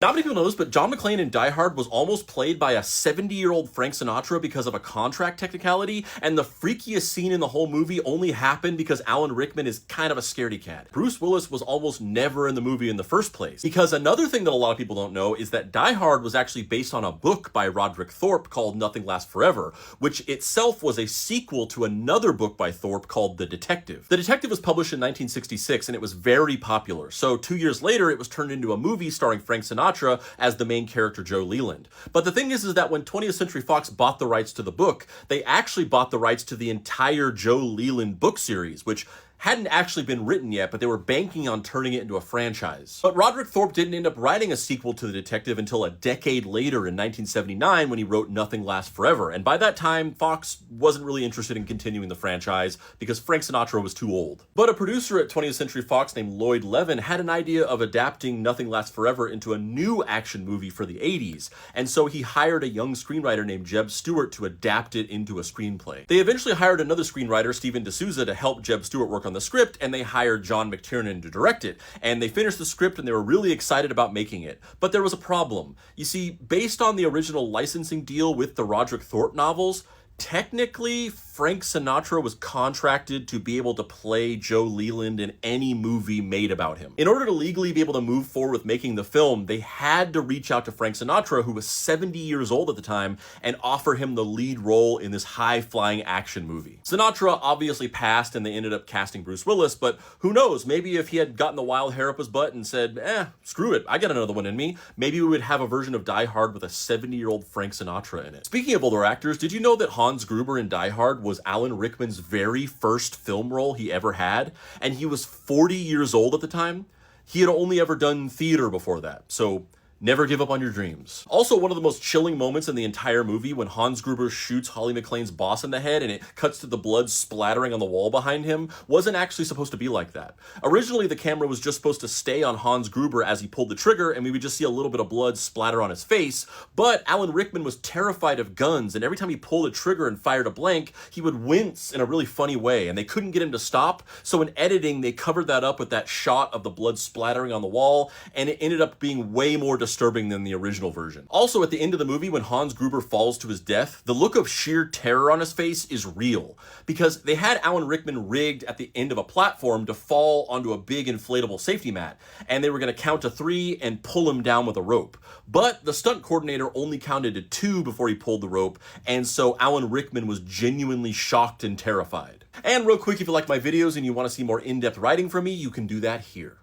Not many people know this, but John McClane in Die Hard was almost played by a 70-year-old Frank Sinatra because of a contract technicality, and the freakiest scene in the whole movie only happened because Alan Rickman is kind of a scaredy cat. Bruce Willis was almost never in the movie in the first place. Because another thing that a lot of people don't know is that Die Hard was actually based on a book by Roderick Thorpe called Nothing Lasts Forever, which itself was a sequel to another book by Thorpe called The Detective. The Detective was published in 1966 and it was very popular, so 2 years later it was turned into a movie starring Frank Sinatra as the main character Joe Leland. But the thing is that when 20th Century Fox bought the rights to the book, they actually bought the rights to the entire Joe Leland book series, which hadn't actually been written yet, but they were banking on turning it into a franchise. But Roderick Thorpe didn't end up writing a sequel to The Detective until a decade later in 1979 when he wrote Nothing Lasts Forever, and by that time, Fox wasn't really interested in continuing the franchise because Frank Sinatra was too old. But a producer at 20th Century Fox named Lloyd Levin had an idea of adapting Nothing Lasts Forever into a new action movie for the 80s, and so he hired a young screenwriter named Jeb Stewart to adapt it into a screenplay. They eventually hired another screenwriter, Stephen D'Souza, to help Jeb Stewart work on the script, and they hired John McTiernan to direct it. And they finished the script and they were really excited about making it. But there was a problem. You see, based on the original licensing deal with the Roderick Thorpe novels, technically, Frank Sinatra was contracted to be able to play Joe Leland in any movie made about him. In order to legally be able to move forward with making the film, they had to reach out to Frank Sinatra, who was 70 years old at the time, and offer him the lead role in this high-flying action movie. Sinatra obviously passed and they ended up casting Bruce Willis, but who knows, maybe if he had gotten the wild hair up his butt and said, screw it, I got another one in me, maybe we would have a version of Die Hard with a 70-year-old Frank Sinatra in it. Speaking of older actors, did you know that Hans Gruber in Die Hard was Alan Rickman's very first film role he ever had, and he was 40 years old at the time? He had only ever done theater before that, so never give up on your dreams. Also, one of the most chilling moments in the entire movie when Hans Gruber shoots Holly McClane's boss in the head and it cuts to the blood splattering on the wall behind him wasn't actually supposed to be like that. Originally, the camera was just supposed to stay on Hans Gruber as he pulled the trigger and we would just see a little bit of blood splatter on his face, but Alan Rickman was terrified of guns and every time he pulled a trigger and fired a blank, he would wince in a really funny way and they couldn't get him to stop, so in editing, they covered that up with that shot of the blood splattering on the wall and it ended up being way more disturbing than the original version. Also, at the end of the movie, when Hans Gruber falls to his death, the look of sheer terror on his face is real, because they had Alan Rickman rigged at the end of a platform to fall onto a big inflatable safety mat, and they were going to count to 3 and pull him down with a rope. But the stunt coordinator only counted to 2 before he pulled the rope, and so Alan Rickman was genuinely shocked and terrified. And real quick, if you like my videos and you want to see more in-depth writing from me, you can do that here.